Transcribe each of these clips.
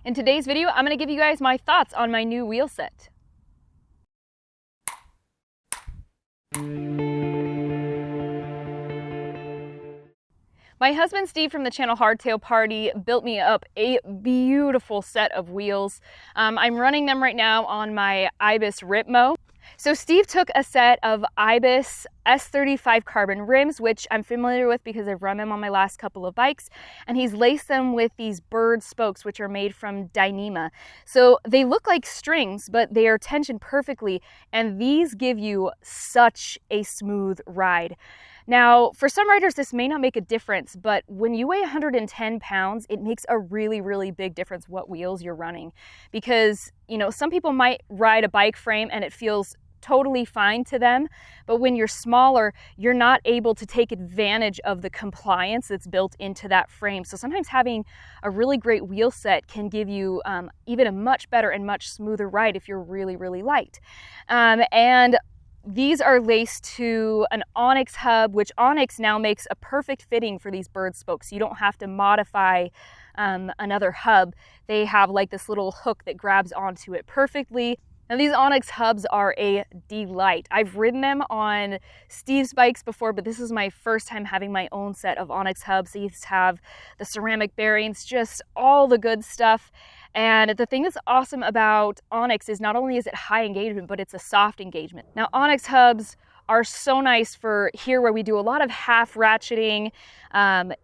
In today's video, I'm going to give you guys my thoughts on my new wheel set. My husband Steve from the channel Hardtail Party built me up a beautiful set of wheels. I'm running them right now on my Ibis Ripmo. So Steve took a set of Ibis S35 carbon rims, which I'm familiar with because I've run them on my last couple of bikes, and he's laced them with these Berd spokes, which are made from Dyneema. So they look like strings, but they are tensioned perfectly, and these give you such a smooth ride. Now, for some riders, this may not make a difference, but when you weigh 110 pounds, it makes a really, really big difference what wheels you're running. Because, you know, some people might ride a bike frame and it feels totally fine to them, but when you're smaller, you're not able to take advantage of the compliance that's built into that frame. So sometimes having a really great wheel set can give you even a much better and much smoother ride if you're really, really light. And these are laced to an Onyx hub, which Onyx now makes a perfect fitting for these Berd spokes. You don't have to modify another hub. They have like this little hook that grabs onto it perfectly. Now these Onyx hubs are a delight. I've ridden them on Steve's bikes before, but this is my first time having my own set of Onyx hubs. These have the ceramic bearings, just all the good stuff. And the thing that's awesome about Onyx is not only is it high engagement, but it's a soft engagement. Now Onyx hubs are so nice for here where we do a lot of half ratcheting.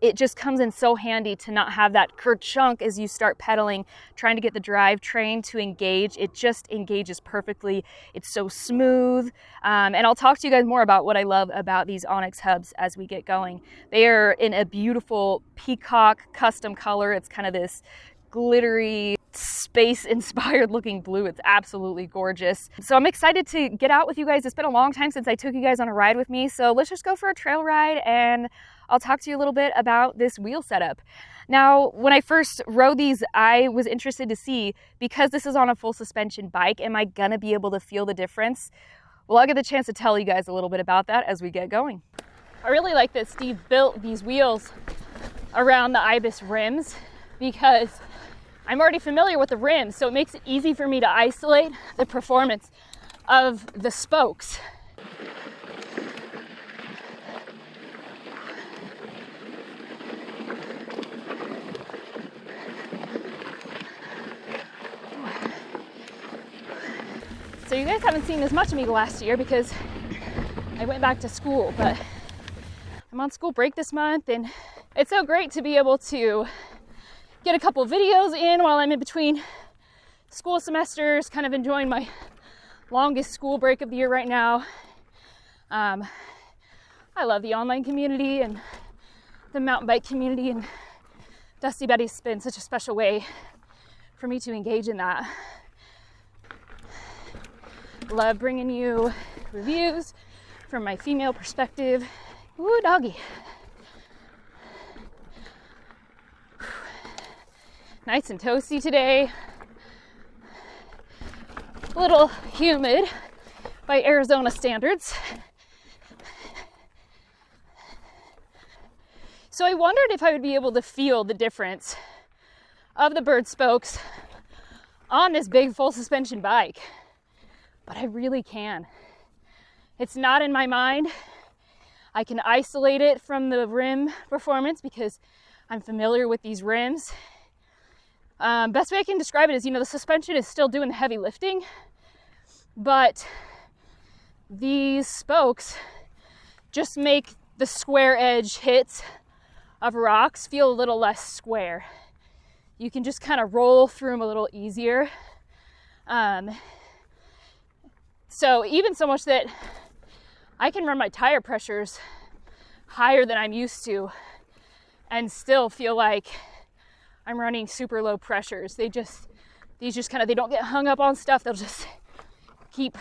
It just comes in so handy to not have that kerchunk as you start pedaling, trying to get the drivetrain to engage. It just engages perfectly. It's so smooth. And I'll talk to you guys more about what I love about these Onyx hubs as we get going. They are in a beautiful peacock custom color. It's kind of this glittery, space-inspired looking blue. It's absolutely gorgeous. So I'm excited to get out with you guys. It's been a long time since I took you guys on a ride with me, so let's just go for a trail ride and I'll talk to you a little bit about this wheel setup. Now, when I first rode these, I was interested to see, because this is on a full suspension bike, am I gonna be able to feel the difference? Well, I'll get the chance to tell you guys a little bit about that as we get going. I really like that Steve built these wheels around the Ibis rims because I'm already familiar with the rims, so it makes it easy for me to isolate the performance of the spokes. So you guys haven't seen as much of me last year because I went back to school, but I'm on school break this month, and it's so great to be able to get a couple videos in while I'm in between school semesters, kind of enjoying my longest school break of the year right now. I love the online community and the mountain bike community, and Dusty Betty's been such a special way for me to engage in that. Love bringing you reviews from my female perspective. Ooh, doggy. Nice and toasty today. A little humid by Arizona standards. So I wondered if I would be able to feel the difference of the Berd spokes on this big full suspension bike. But I really can. It's not in my mind. I can isolate it from the rim performance because I'm familiar with these rims. Best way I can describe it is, you know, the suspension is still doing the heavy lifting, but these spokes just make the square edge hits of rocks feel a little less square. You can just kind of roll through them a little easier. So even so much that I can run my tire pressures higher than I'm used to and still feel like I'm running super low pressures. These just kind of, they don't get hung up on stuff. They'll just keep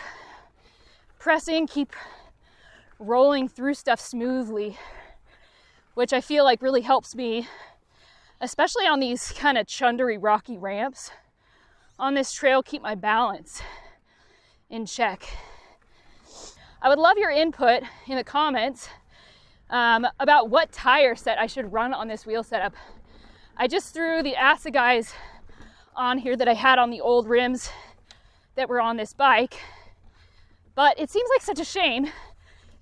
pressing, keep rolling through stuff smoothly, which I feel like really helps me, especially on these kind of chundery, rocky ramps on this trail, keep my balance in check. I would love your input in the comments about what tire set I should run on this wheel setup. I just threw the Asseguys on here that I had on the old rims that were on this bike. But it seems like such a shame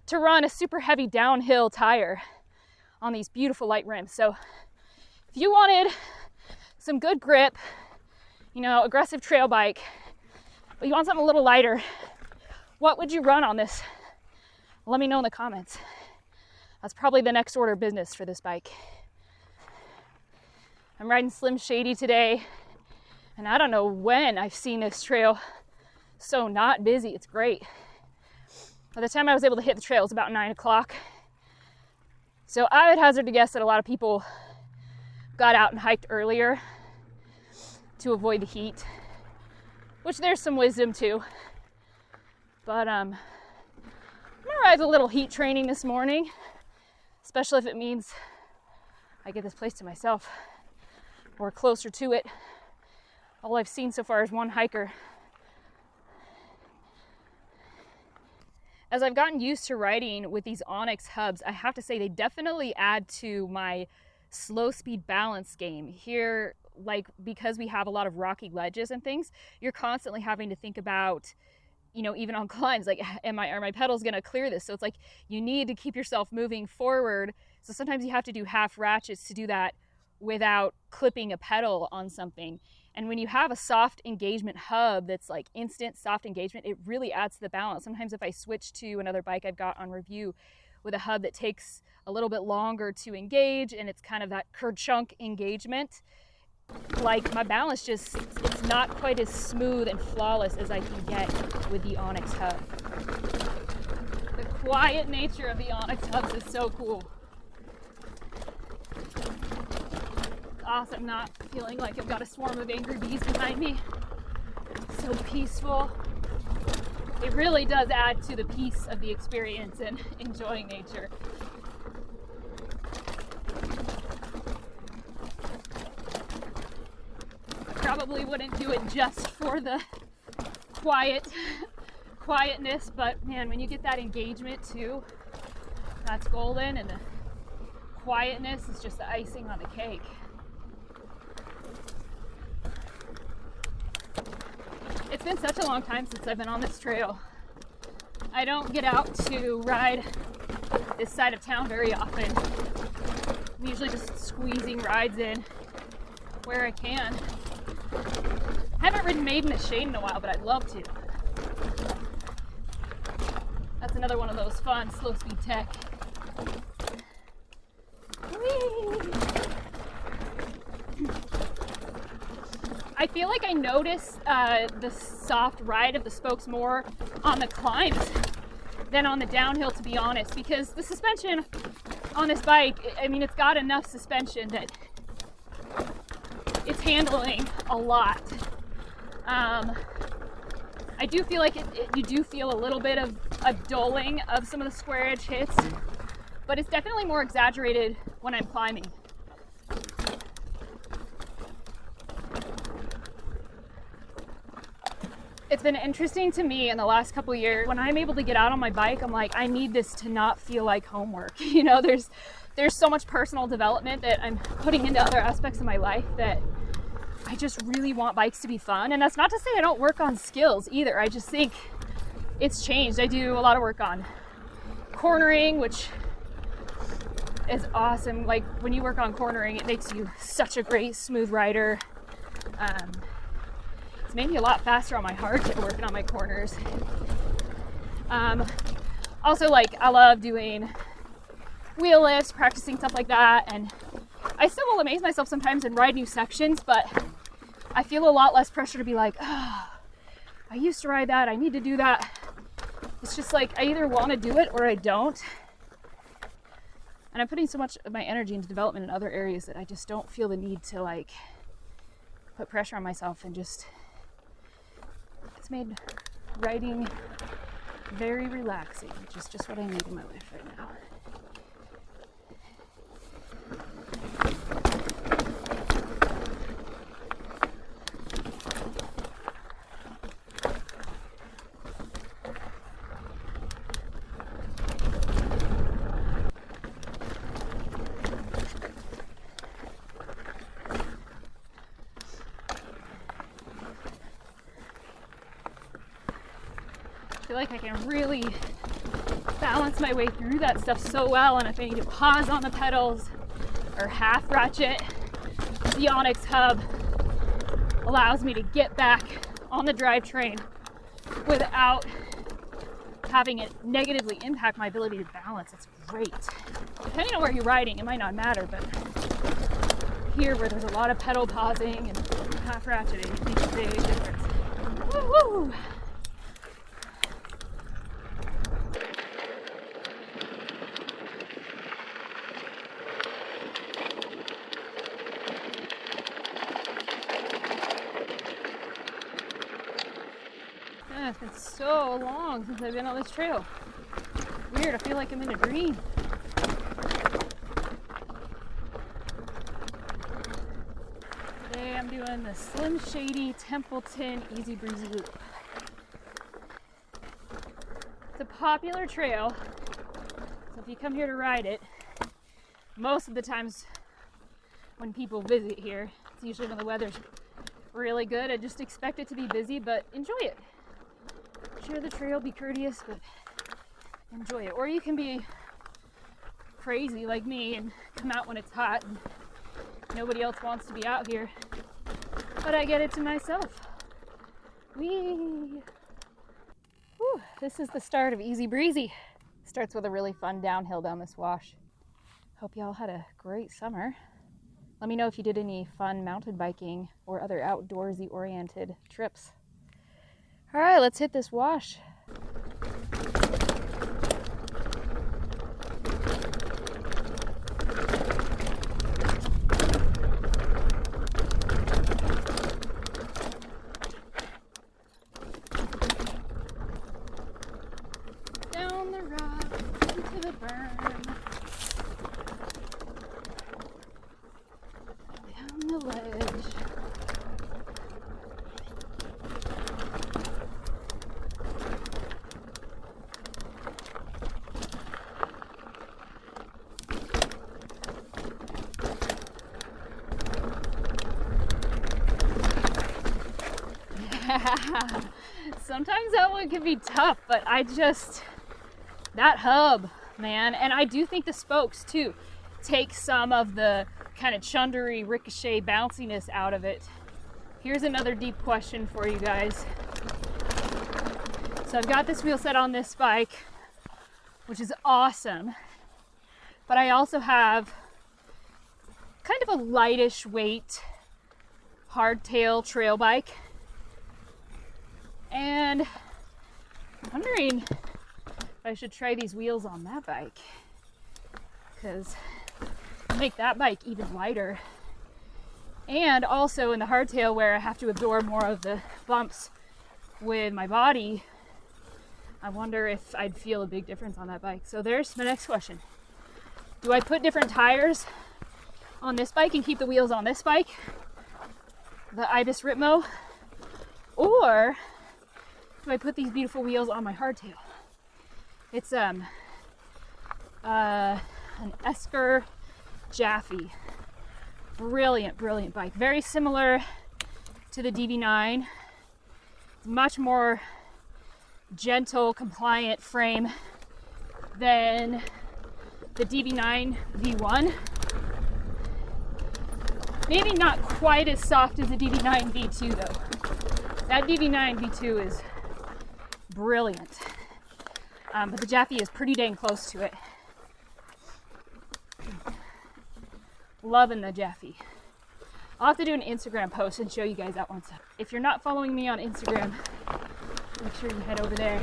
to run a super heavy downhill tire on these beautiful light rims. So if you wanted some good grip, you know, aggressive trail bike, but you want something a little lighter, what would you run on this? Let me know in the comments. That's probably the next order of business for this bike. I'm riding Slim Shady today, and I don't know when I've seen this trail so not busy. It's great. By the time I was able to hit the trail, it's about 9 o'clock. So I would hazard to guess that a lot of people got out and hiked earlier to avoid the heat, which there's some wisdom to. But I'm gonna ride a little heat training this morning, especially if it means I get this place to myself or closer to it. All I've seen so far is one hiker. As I've gotten used to riding with these Onyx hubs, I have to say they definitely add to my slow speed balance game. Here, like, because we have a lot of rocky ledges and things, you're constantly having to think about, you know, even on climbs, like, are my pedals gonna clear this? So it's like you need to keep yourself moving forward. So sometimes you have to do half ratchets to do that without clipping a pedal on something. And when you have a soft engagement hub that's like instant soft engagement, it really adds to the balance. Sometimes if I switch to another bike I've got on review with a hub that takes a little bit longer to engage and it's kind of that kerchunk engagement, like my balance just, it's not quite as smooth and flawless as I can get with the Onyx hub. The quiet nature of the Onyx hubs is so cool. Awesome, not feeling like I've got a swarm of angry bees behind me. So peaceful. It really does add to the peace of the experience and enjoying nature. I probably wouldn't do it just for the quietness, but man, when you get that engagement too, that's golden, and the quietness is just the icing on the cake. It's been such a long time since I've been on this trail. I don't get out to ride this side of town very often. I'm usually just squeezing rides in where I can. I haven't ridden Maiden at Shade in a while, but I'd love to. That's another one of those fun slow speed tech. Whee! I feel like I notice the soft ride of the spokes more on the climbs than on the downhill, to be honest, because the suspension on this bike, I mean, it's got enough suspension that it's handling a lot. I do feel like you do feel a little bit of a dulling of some of the square edge hits, but it's definitely more exaggerated when I'm climbing. It's been interesting to me in the last couple of years. When I'm able to get out on my bike, I'm like, I need this to not feel like homework. You know, there's so much personal development that I'm putting into other aspects of my life that I just really want bikes to be fun. And that's not to say I don't work on skills either. I just think it's changed. I do a lot of work on cornering, which is awesome. Like when you work on cornering, it makes you such a great smooth rider. It's made me a lot faster on my hardtail working on my corners. Also, like, I love doing wheel lifts, practicing stuff like that, and I still will amaze myself sometimes and ride new sections, but I feel a lot less pressure to be like, oh, I used to ride that, I need to do that. It's just like, I either want to do it or I don't. And I'm putting so much of my energy into development in other areas that I just don't feel the need to, like, put pressure on myself, and just, it's made riding very relaxing, which is just what I need in my life right now. I feel like I can really balance my way through that stuff so well, and if I need to pause on the pedals or half ratchet, the Onyx hub allows me to get back on the drivetrain without having it negatively impact my ability to balance. It's great. Depending on where you're riding, it might not matter, but here where there's a lot of pedal pausing and half ratcheting, it makes a big difference. Woo-hoo! It's been so long since I've been on this trail. Weird, I feel like I'm in a dream. Today I'm doing the Slim Shady Templeton Easy Breezy Loop. It's a popular trail, so if you come here to ride it, most of the times when people visit here, it's usually when the weather's really good. I just expect it to be busy, but enjoy it. Share the trail, be courteous, but enjoy it. Or you can be crazy like me and come out when it's hot and nobody else wants to be out here, but I get it to myself. Whee! Whew, this is the start of Easy Breezy. Starts with a really fun downhill down this wash. Hope y'all had a great summer. Let me know if you did any fun mountain biking or other outdoorsy oriented trips. All right, let's hit this wash. Down the rock, into the berm. Down the ledge. Sometimes that one can be tough, but that hub, man, and I do think the spokes too take some of the kind of chundery ricochet bounciness out of it. Here's another deep question for you guys. So I've got this wheel set on this bike, which is awesome, but I also have kind of a lightish weight hardtail trail bike. And I'm wondering if I should try these wheels on that bike, because make that bike even lighter. And also in the hardtail, where I have to absorb more of the bumps with my body, I wonder if I'd feel a big difference on that bike. So there's my next question. Do I put different tires on this bike and keep the wheels on this bike, the Ibis Ritmo, or do I put these beautiful wheels on my hardtail? It's an Esker Jaffe. Brilliant, brilliant bike. Very similar to the DB9. It's much more gentle, compliant frame than the DB9 V1. Maybe not quite as soft as the DB9 V2 though. That DB9 V2 is brilliant, but the Jaffe is pretty dang close to it. Loving the Jaffe. I'll have to do an Instagram post and show you guys that one. So if you're not following me on Instagram, make sure you head over there.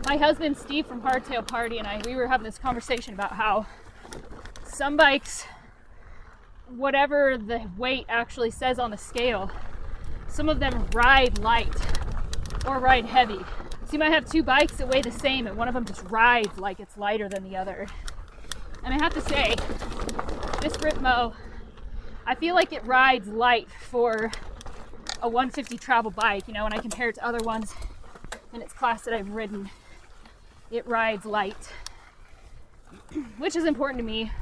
My husband Steve from Hardtail Party and we were having this conversation about how some bikes, whatever the weight actually says on the scale, some of them ride light or ride heavy. So you might have two bikes that weigh the same and one of them just rides like it's lighter than the other. And I have to say, this Ripmo, I feel like it rides light for a 150 travel bike, you know, when I compare it to other ones in its class that I've ridden. It rides light, which is important to me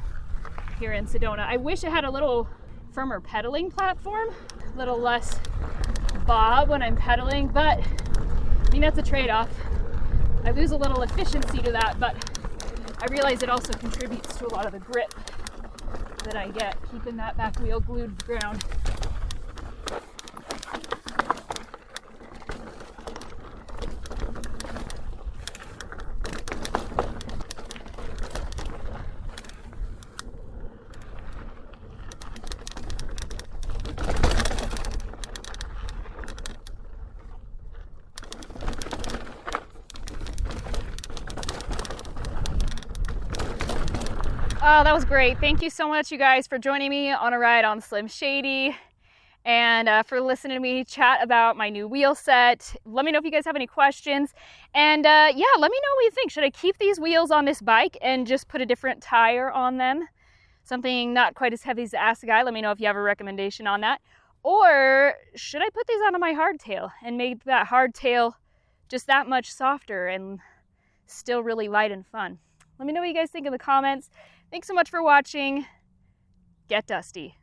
here in Sedona. I wish it had a little firmer pedaling platform, a little less bob when I'm pedaling, but I mean, that's a trade-off. I lose a little efficiency to that, but I realize it also contributes to a lot of the grip that I get, keeping that back wheel glued to the ground. Oh, that was great. Thank you so much, you guys, for joining me on a ride on Slim Shady and for listening to me chat about my new wheel set. Let me know if you guys have any questions. And yeah, let me know what you think. Should I keep these wheels on this bike and just put a different tire on them? Something not quite as heavy as the Assegai. Let me know if you have a recommendation on that. Or should I put these onto my hardtail and make that hardtail just that much softer and still really light and fun? Let me know what you guys think in the comments. Thanks so much for watching. Get dusty.